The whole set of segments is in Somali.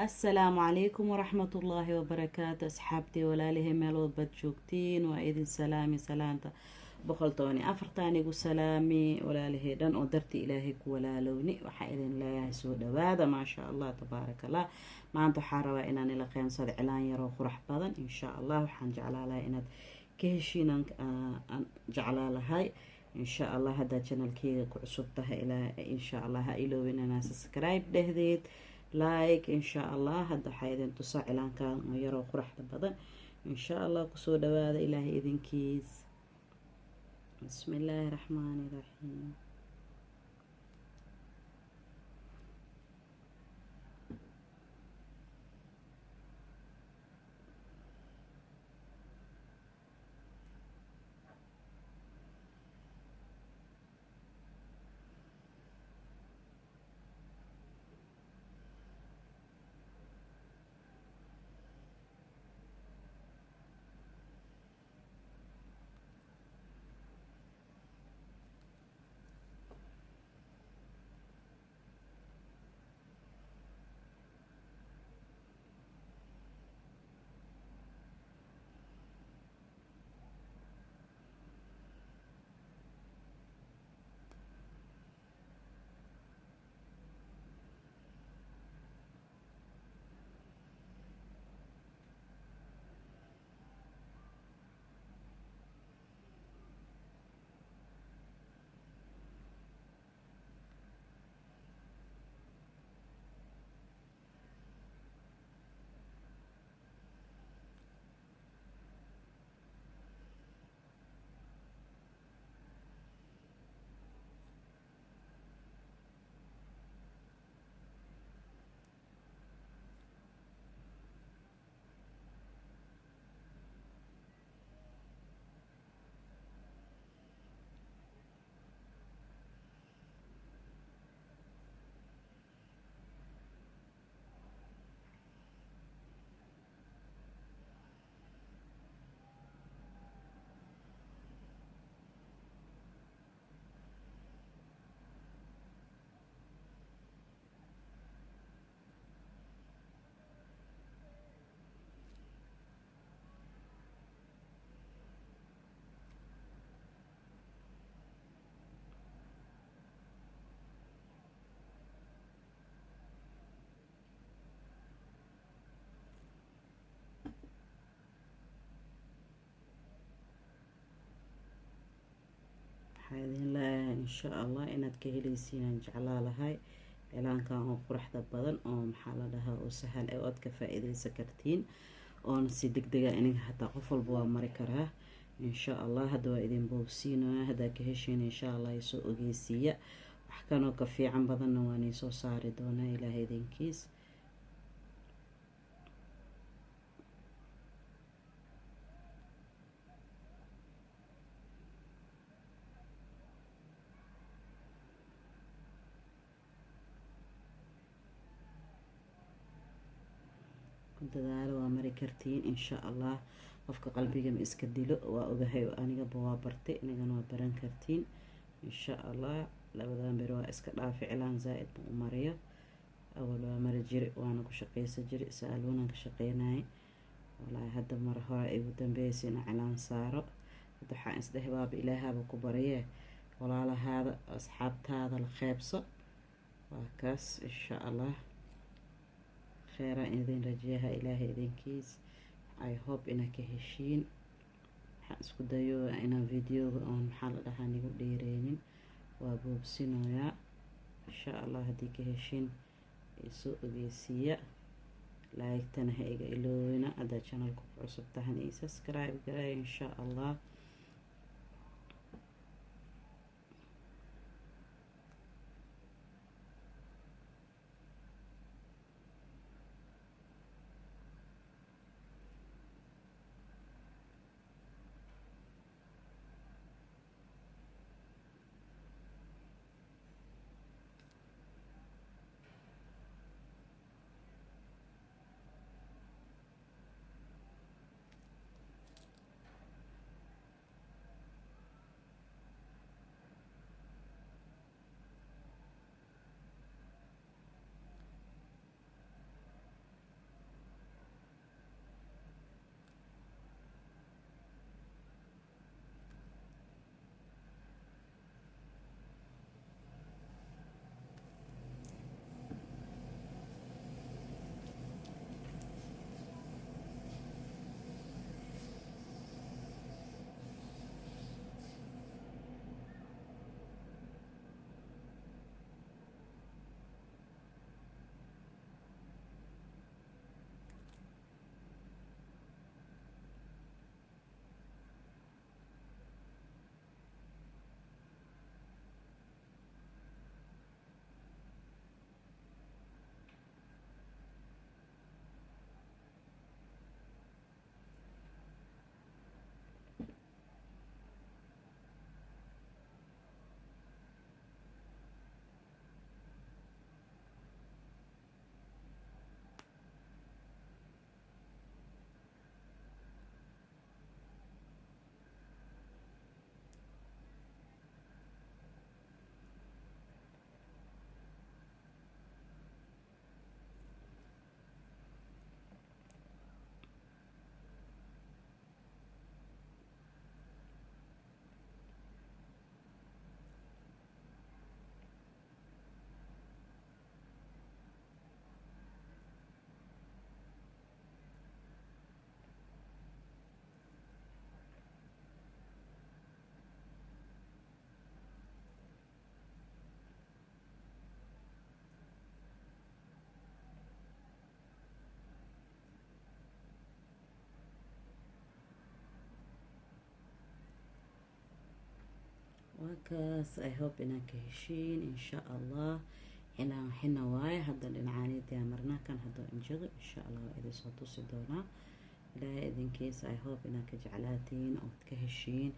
السلام عليكم ورحمة الله وبركاته أصحابتي ولا له ميلود بتشوكتين وإذن سلامي سلامته بقولتوني أفرتاني قو سلامي ولا له دان ودرتي إلهي ولا لوني وحايدن لا يسود هذا ما شاء الله تبارك الله ما أنتو حاروا إنني لقيم صد إعلان يرو خرح بدن إن شاء الله وحنجعل على إناد كهشينا جعل هاي إن شاء الله هذا channel كي كعصبتها إلى إن شاء الله هايلو إننا سبسكرايب دهديت لايك إن شاء الله هذا حيدن تصع إعلان كان يرو خرح بدن إن شاء الله كسو دواذا إلهي إذن كيز بسم الله الرحمن الرحيم حيدن لا إن شاء الله إناد كهليسين جعلا لهاي إعلان كان قرح بدن أو محل لها وسهل أو كفائدة سكرتين أو نسيدك دقا إنك حتى قفل بوا مركرها إن شاء الله هدوا إذن بوبسينو هدا كهشين إن شاء الله يسوء جيسية وحكانو كفي عن بدن واني سو صاري دونا إلى هيدين كيس dadaalo waa mari kartiin insha allah qofka qalbiga ma iska dilo waa ogahay aniga waa bartay inagana waa baran kartiin insha allah labadan bir waa iska dhaafi cilaan zaaid buu u mariyo awal waa mari jiri waana ku shaqeysan jiri saaluunan ka shaqeynay walaa hadda mar hore ay ugu dambeysay in cilaan saaro hadda waxaan isdhahay baaba ilaahaba ku bariyee walaalahaada asxaabtaada la qeybso waa kaas insha allah خيرا إذن رجيها إلهي إذن كيس I hope إنك هشين حاسكو دايو إنا فيديو أون حال لها نيقو ديرينين وابوب سينويا إن شاء الله هديك هشين يسوء بيسيا لايك تنهيق إلوينا أدا channel كوك عصب تهني سبسكرايب قراي إن شاء الله wakaas I hope inaan ka heshiin insha allah. xina waaye hadda dhinacaanidii marnaa kan hadda injado insha allah waa idin soo tusi doonaa. ilaahay idinkiisa I hope inaan ka jeclaatiin ood ka heshiin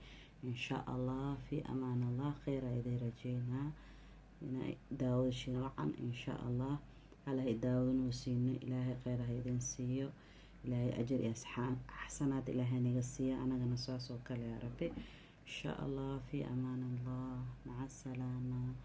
insha allah. fi amaan allah, khayra idin rajeynaa inay daawadashiin wacan insha allah. halahay daawadanuu siino ilaahay khayra ha idin siiyo, ilaahay ajar iyo xasanaad ilaahay naga siiya, anagana saas oo kale yaa rabbi insha allah. fi amaan allah, maca asalaama.